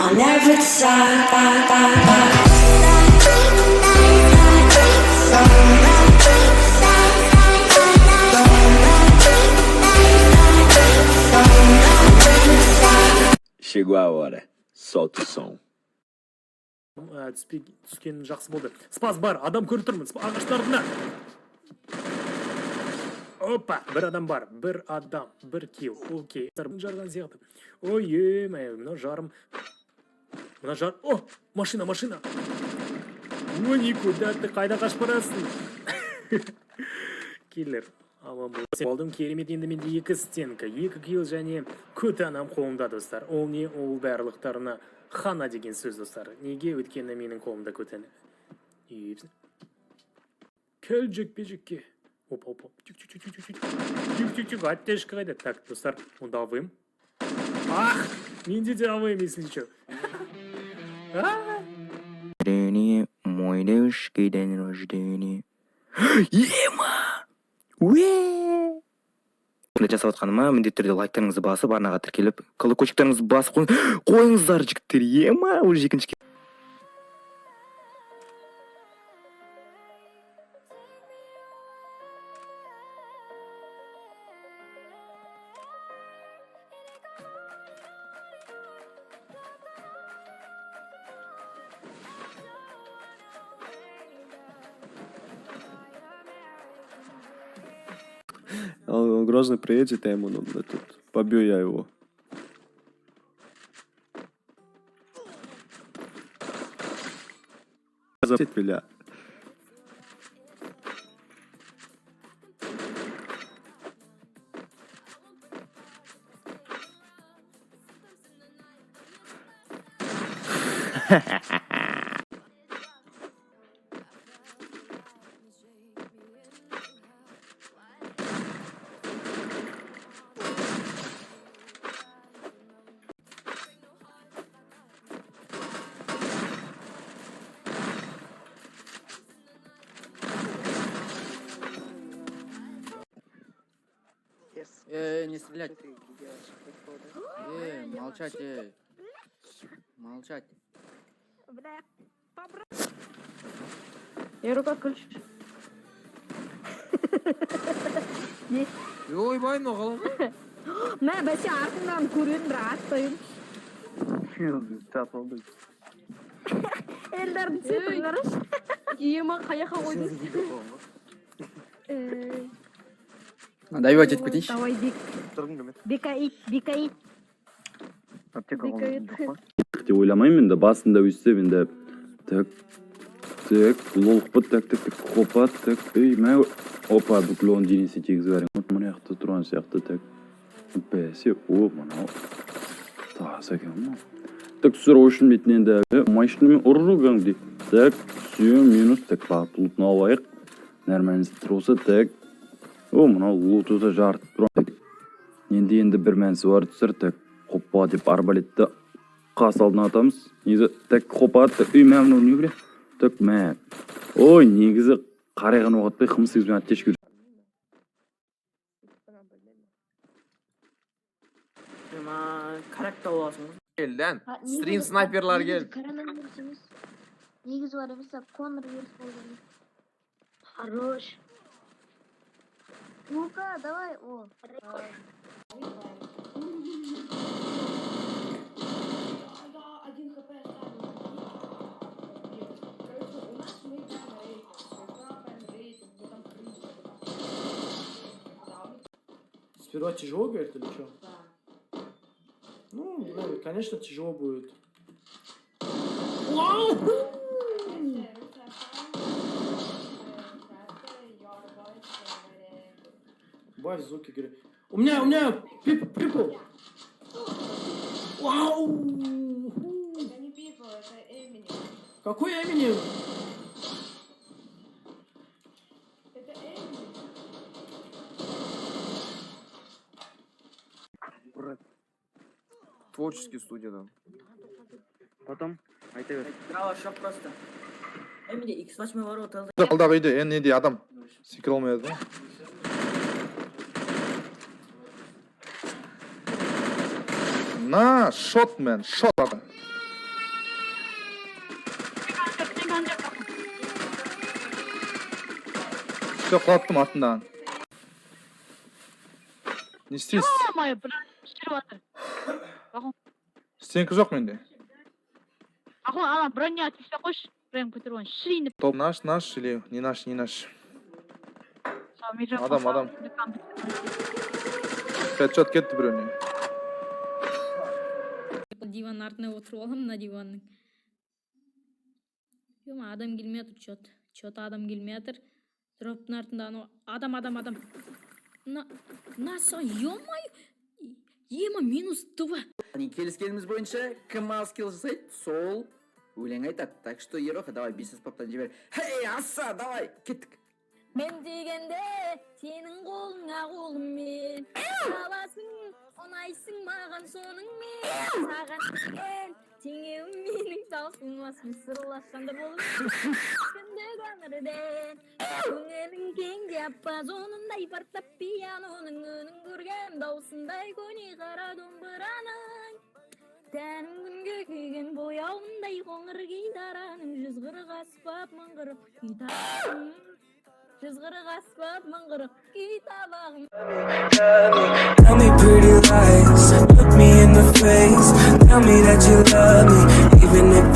I'll never decide. Chegou a hora. Solta o som. Түскенім жақсы болды. Спас бар, адам көріп тұрмын. Ағаштарына. Опа, бір адам бар. Бір адам, бір килл. Окей. Жарған сияқты. Ой, мына жарым. Мына жар... О, машина. Ой, никуда ты қайда қашып барасың? Киллер. Аман болдым, керемет. Енді менде 2 стенка, 2 килл және көті анам қолымда, достар. Ол не? Ол барлықтарына хана деген сөз, достар. Неге? Өткені менің қолымда көтені. Кел жекпе-жекке. Оп. Тюк. Аттешкі қайда. Так, достар, онда авым. Ах, менде де авым, если что. Мой девушки день рождения. Ема! Уе! Бұнда жасап атқаныма міндетті түрде лайктарыңызды басып, арнаға тіркеліп, колокольчиктеріңізді басып қойыңыздар, жігіттер. Ема! Уже екінші. Он Грозный приедет, я ему тут побью я его. Запить меня. Не стрелять. Молчать, Молчать. Я рука ключ. Ой, bayım oğlum. Ben besi артынан көрін rahattayım. Ellerini sıkınlarız. Ема қаяқа қойдың? Дай его отец потечь. Давай, бекаит. Деп ойламаймын да, басында өйстеп енді так лолықпы так қопа так мә опа бүкіл оның денесі тегізіп әрін мына жақта тұрған сияқты так бәсе мынау таза екен ма так срочно бетінен де машинамен ұрруған дейді так все минус так плотно алайық нормально тұрса так мынау лутуза жарты тұрған енді бір мәнісі бар түсір так қопа деп арбалетті қас алдына атамыз негізі так қопа так мә не біле так мә ой негізі қарайған оғатпай қымыз сегізбен аттеш көріп Karakter olsun. Gel lan. Stream sniperlar gel. Негіз бар емес, Конор верс болды. Хорош. Ну-ка, давай, о. Сперва тяжело, говорит, или что? Ну, конечно, тяжело будет. Бавь звуки, говорит. У меня, пипл. Вау! Это не Пипл, это Эминем. Какой Эминем? Это Эминем. Творческий студия, да. Потом айта бер. Трава шок просто. Эмине X8 ворота. Алдағы үйде неде адам секіре алмайды ма? На, шот адам. İşte kulattım артından. Ne isteysiz? Seninki yok mende. Топ наш или не наш? Адам. Пятчат кетті біреуіне. Диван артына отырып алам, мына диванның. Адам келмей жатыр, чет адам келмей жатыр. Дроптың артында анау адам. Наса, ё-моё! Ема минус 2. Келіскеніміз бойынша кім аз кел жасайды, сол өлең айтады. Так что, Ероха, давай, бес аспаптан жібер. Хей, аса, давай, кеттік. Мен дегенде сенің қолыңа қолым мен. Аласың, онайсың маған соның мен. Саған ел, теңеуім менің таусың басым сырласқандар болып. Күндік өмірден, көңілің кең диапаз онындай партап пианоның үнін көрген даусындай көне қара домбыраның. Тәнің күнге күйген бояуындай қоңыр гитараның жүз қырық аспап мыңғырып гитараның. Tell me pretty lies, look me in the face. Tell me that you love me, even if